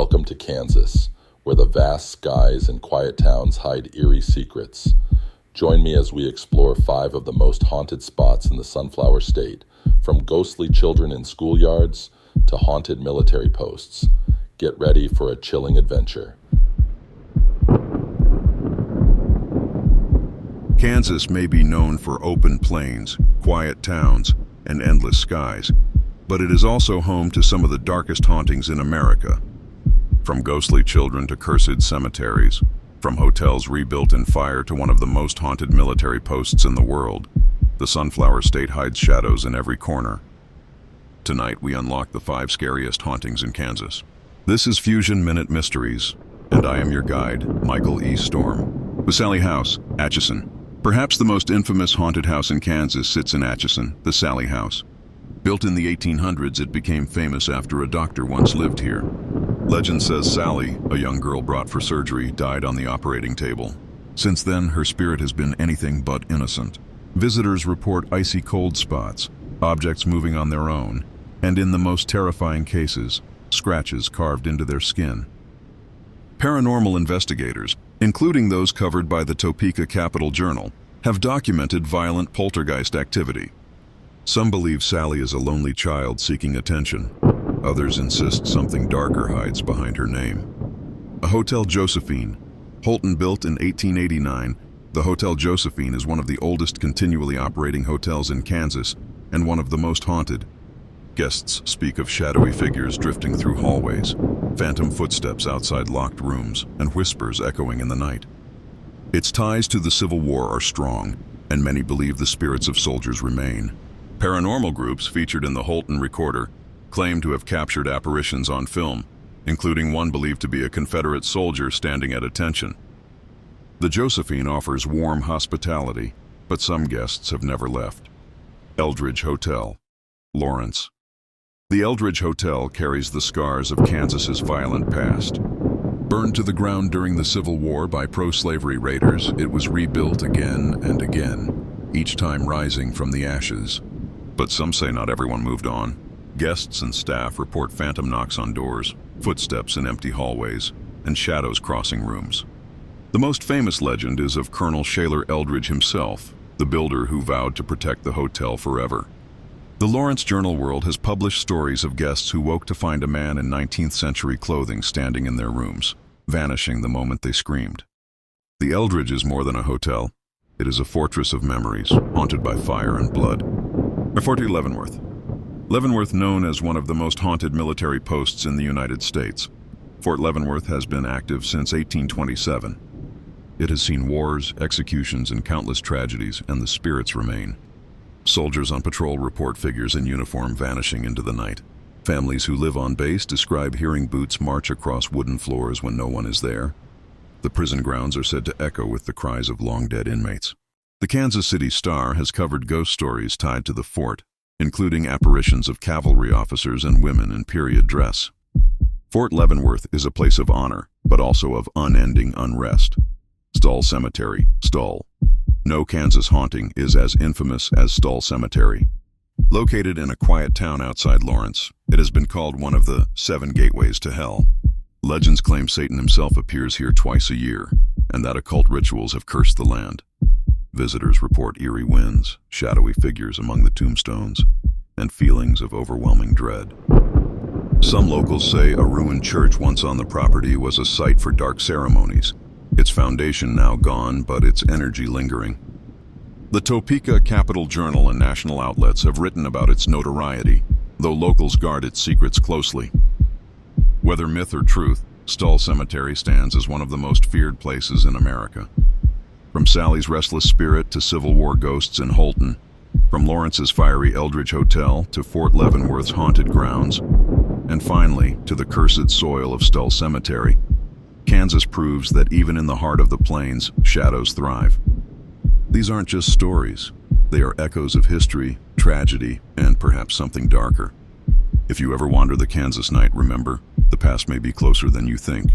Welcome to Kansas, where the vast skies and quiet towns hide eerie secrets. Join me as we explore 5 of the most haunted spots in the Sunflower State, from ghostly children in schoolyards to haunted military posts. Get ready for a chilling adventure. Kansas may be known for open plains, quiet towns, and endless skies, but it is also home to some of the darkest hauntings in America. From ghostly children to cursed cemeteries, from hotels rebuilt in fire to one of the most haunted military posts in the world, the Sunflower State hides shadows in every corner. Tonight we unlock the 5 scariest hauntings in Kansas. This is Fusion Minute Mysteries, and I am your guide, Michael E. Storme. The Sallie House, Atchison. Perhaps the most infamous haunted house in Kansas sits in Atchison, the Sallie House. Built in the 1800s, it became famous after a doctor once lived here. Legend says Sallie, a young girl brought for surgery, died on the operating table. Since then, her spirit has been anything but innocent. Visitors report icy cold spots, objects moving on their own, and in the most terrifying cases, scratches carved into their skin. Paranormal investigators, including those covered by the Topeka Capital Journal, have documented violent poltergeist activity. Some believe Sallie is a lonely child seeking attention. Others insist something darker hides behind her name. A Hotel Josephine. Holton built in 1889, the Hotel Josephine is one of the oldest continually operating hotels in Kansas and one of the most haunted. Guests speak of shadowy figures drifting through hallways, phantom footsteps outside locked rooms, and whispers echoing in the night. Its ties to the Civil War are strong, and many believe the spirits of soldiers remain. Paranormal groups featured in the Holton Recorder claim to have captured apparitions on film, including one believed to be a Confederate soldier standing at attention. The Josephine offers warm hospitality, but some guests have never left. Eldridge Hotel, Lawrence. The Eldridge Hotel carries the scars of Kansas's violent past. Burned to the ground during the Civil War by pro-slavery raiders, it was rebuilt again and again, each time rising from the ashes. But some say not everyone moved on. Guests and staff report phantom knocks on doors, footsteps in empty hallways, and shadows crossing rooms. The most famous legend is of Colonel Eldridge himself, the builder who vowed to protect the hotel forever. The Lawrence Journal World has published stories of guests who woke to find a man in 19th century clothing standing in their rooms, vanishing the moment they screamed. The Eldridge is more than a hotel. It is a fortress of memories, haunted by fire and blood. Fort Leavenworth. Leavenworth, known as one of the most haunted military posts in the United States. Fort Leavenworth has been active since 1827. It has seen wars, executions, and countless tragedies, and the spirits remain. Soldiers on patrol report figures in uniform vanishing into the night. Families who live on base describe hearing boots march across wooden floors when no one is there. The prison grounds are said to echo with the cries of long-dead inmates. The Kansas City Star has covered ghost stories tied to the fort, including apparitions of cavalry officers and women in period dress. Fort Leavenworth is a place of honor, but also of unending unrest. Stull Cemetery, Stull. No Kansas haunting is as infamous as Stull Cemetery. Located in a quiet town outside Lawrence, it has been called one of the 7 gateways to hell. Legends claim Satan himself appears here twice a year, and that occult rituals have cursed the land. Visitors report eerie winds, shadowy figures among the tombstones, and feelings of overwhelming dread. Some locals say a ruined church once on the property was a site for dark ceremonies, its foundation now gone, but its energy lingering. The Topeka Capital Journal and national outlets have written about its notoriety, though locals guard its secrets closely. Whether myth or truth, Stull Cemetery stands as one of the most feared places in America. From Sallie's restless spirit to Civil War ghosts in Holton, from Lawrence's fiery Eldridge Hotel to Fort Leavenworth's haunted grounds, and finally to the cursed soil of Stull Cemetery, Kansas proves that even in the heart of the plains, shadows thrive. These aren't just stories. They are echoes of history, tragedy, and perhaps something darker. If you ever wander the Kansas night, remember, the past may be closer than you think.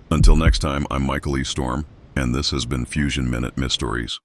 Until next time, I'm Michael E. Storme, and this has been Fusion Minute Mysteries.